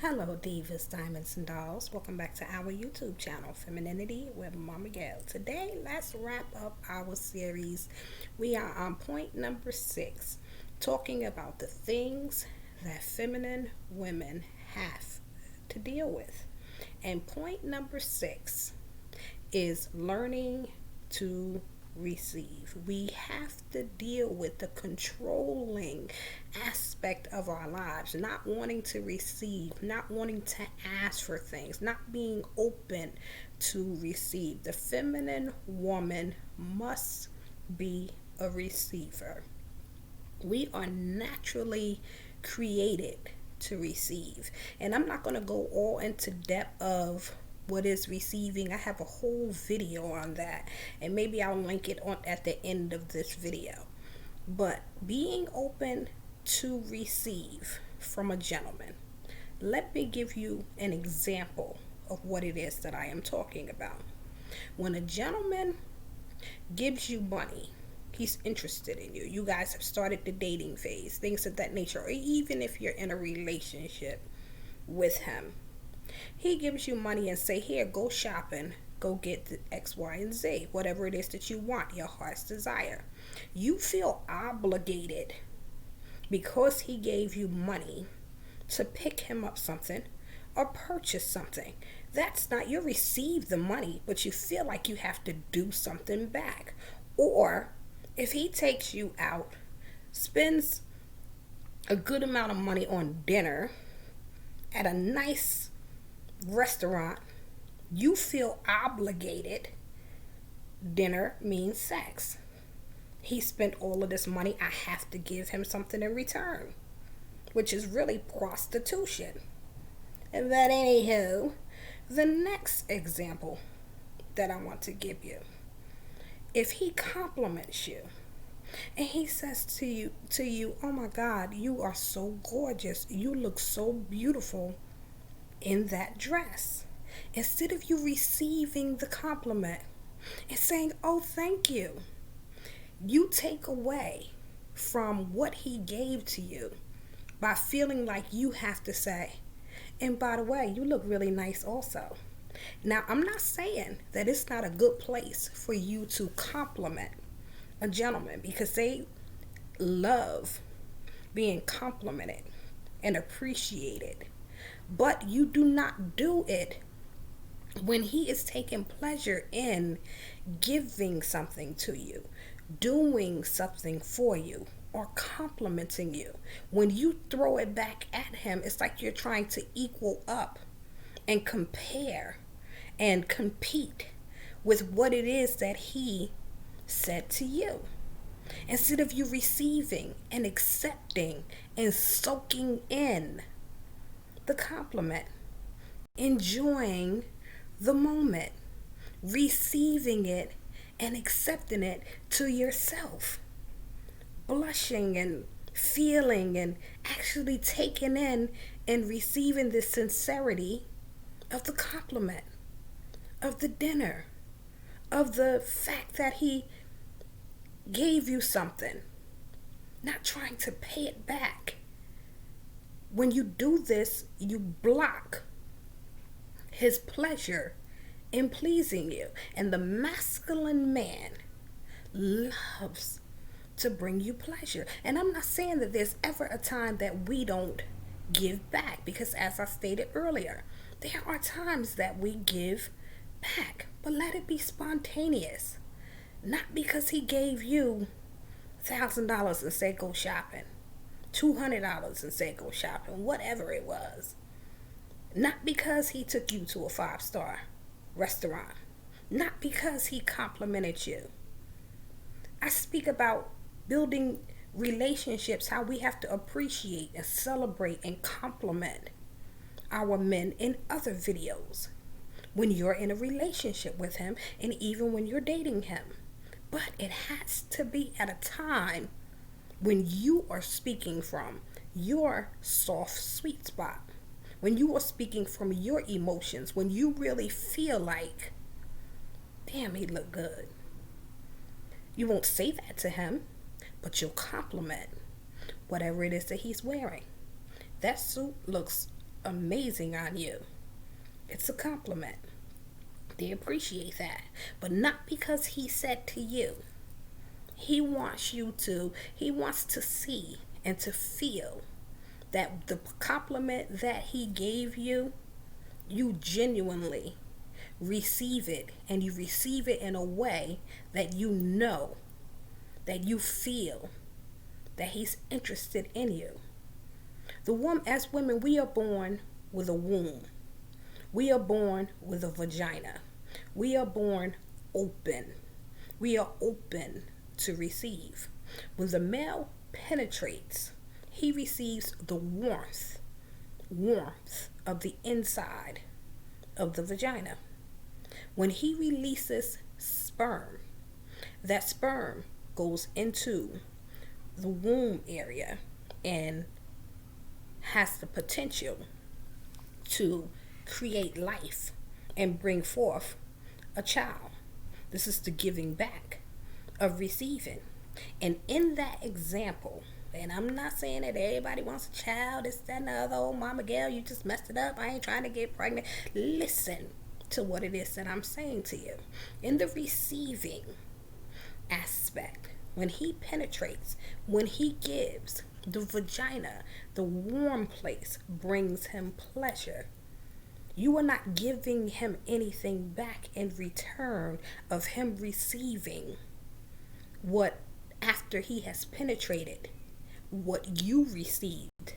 Hello, divas, diamonds, and dolls. Welcome back to our YouTube channel, Femininity with Momma Gail. Today, let's wrap up our series. We are on point number 6, talking about the things that feminine women have to deal with. And point number 6 is learning to receive. We have to deal with the controlling aspect of our lives, not wanting to receive, not wanting to ask for things, not being open to receive. The feminine woman must be a receiver. We are naturally created to receive. And I'm not going to go all into depth of what is receiving. I have a whole video on that, and maybe I'll link it on at the end of this video. But being open to receive from a gentleman. Let me give you an example of what it is that I am talking about. When a gentleman gives you money, he's interested in you. You guys have started the dating phase, things of that nature, or even if you're in a relationship with him. He gives you money and say, here, go shopping, go get the X, Y, and Z, whatever it is that you want, your heart's desire. You feel obligated because he gave you money to pick him up something or purchase something. That's not, you receive the money, but you feel like you have to do something back. Or if he takes you out, spends a good amount of money on dinner at a nice restaurant, you feel obligated. Dinner means sex. He spent all of this money, I have to give him something in return, which is really prostitution. And that anywho, the next example that I want to give you, if he compliments you and he says to you, oh my God, you are so gorgeous, you look so beautiful in that dress. Instead of you receiving the compliment and saying, oh, thank you, you take away from what he gave to you by feeling like you have to say, and by the way, you look really nice also. Now, I'm not saying that it's not a good place for you to compliment a gentleman, because they love being complimented and appreciated. But you do not do it when he is taking pleasure in giving something to you, doing something for you, or complimenting you. When you throw it back at him, it's like you're trying to equal up and compare and compete with what it is that he said to you. Instead of you receiving and accepting and soaking in the compliment, enjoying the moment, receiving it and accepting it to yourself, blushing and feeling and actually taking in and receiving the sincerity of the compliment, of the dinner, of the fact that he gave you something, not trying to pay it back. When you do this, you block his pleasure in pleasing you. And the masculine man loves to bring you pleasure. And I'm not saying that there's ever a time that we don't give back, because as I stated earlier, there are times that we give back, but let it be spontaneous. Not because he gave you $1,000 and said go shopping, $200 and said go shopping, whatever it was. Not because he took you to a 5-star restaurant. Not because he complimented you. I speak about building relationships, how we have to appreciate and celebrate and compliment our men in other videos when you're in a relationship with him, and even when you're dating him. But it has to be at a time when you are speaking from your soft, sweet spot, when you are speaking from your emotions, when you really feel like, damn, he look good. You won't say that to him, but you'll compliment whatever it is that he's wearing. That suit looks amazing on you. It's a compliment. They appreciate that. But not because he said to you. He wants to see and to feel that the compliment that he gave you, you genuinely receive it, and you receive it in a way that you know, that you feel that he's interested in you. As women, we are born with a womb. We are born with a vagina. We are born open. We are open to receive. When the male penetrates, he receives the warmth of the inside of the vagina. When he releases sperm, that sperm goes into the womb area and has the potential to create life and bring forth a child. This is the giving back of receiving. And in that example, and I'm not saying that everybody wants a child, this, that, and the other. Oh, Momma Gail, you just messed it up. I ain't trying to get pregnant. Listen to what it is that I'm saying to you. In the receiving aspect, when he penetrates, when he gives, the vagina, the warm place, brings him pleasure. You are not giving him anything back in return of him receiving what, after he has penetrated, what you received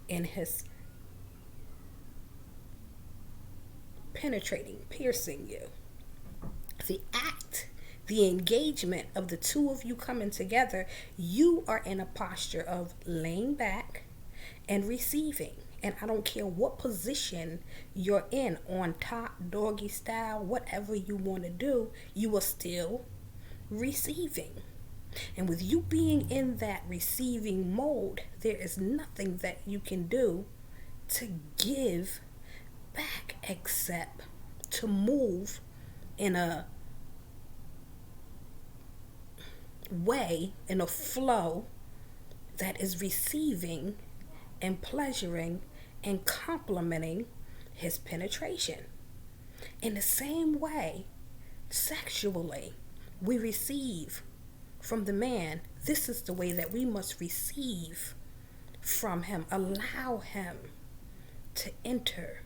in his penetrating, piercing you. The act, the engagement of the two of you coming together, you are in a posture of laying back and receiving. And I don't care what position you're in, on top, doggy style, whatever you want to do, you are still receiving. And with you being in that receiving mode, there is nothing that you can do to give back except to move in a way, in a flow that is receiving and pleasuring and complimenting his penetration. In the same way, sexually, we receive from the man. This is the way that we must receive from him. Allow him to enter.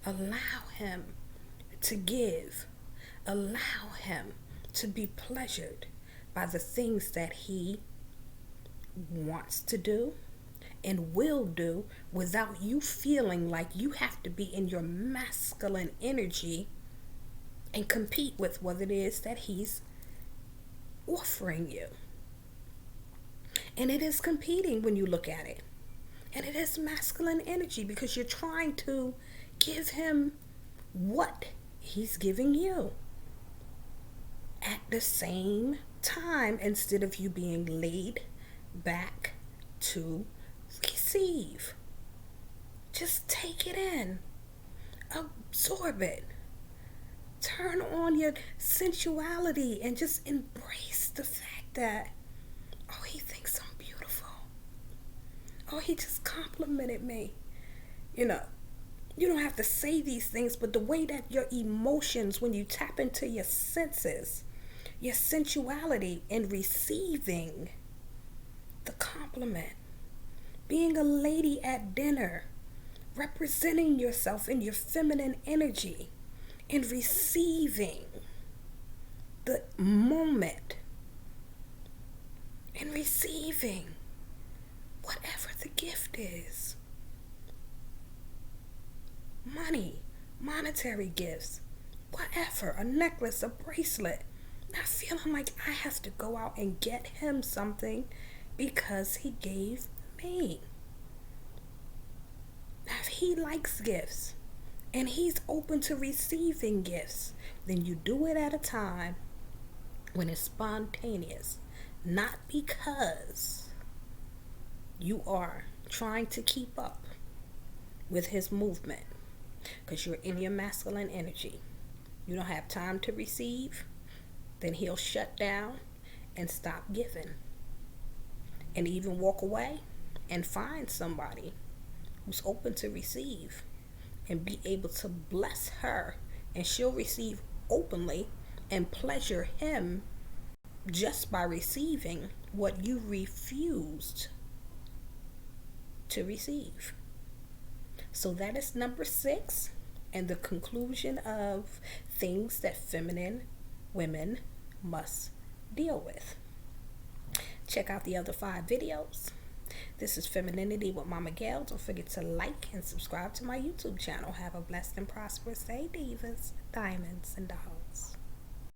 Allow him to give. Allow him to be pleasured by the things that he wants to do and will do, without you feeling like you have to be in your masculine energy and compete with what it is that he's offering you. And it is competing when you look at it. And it is masculine energy because you're trying to give him what he's giving you at the same time, instead of you being laid back to receive. Just take it in. Absorb it. Turn on your sensuality and just embrace the fact that, oh, he thinks I'm beautiful. Oh, he just complimented me. You know, you don't have to say these things, but the way that your emotions, when you tap into your senses, your sensuality, and receiving the compliment, being a lady at dinner, representing yourself in your feminine energy, and receiving the moment, and receiving whatever the gift is. Money, monetary gifts, whatever, a necklace, a bracelet. Not feeling like I have to go out and get him something because he gave me. If he likes gifts and he's open to receiving gifts, then you do it at a time when it's spontaneous, not because you are trying to keep up with his movement, because you're in your masculine energy. You don't have time to receive, then he'll shut down and stop giving, and even walk away and find somebody who's open to receive and be able to bless her, and she'll receive openly and pleasure him just by receiving what you refused to receive. So that is number 6, and the conclusion of things that feminine women must deal with. Check out the other 5 videos. This is Femininity with Momma Gail. Don't forget to like and subscribe to my YouTube channel. Have a blessed and prosperous day, divas, diamonds, and dolls.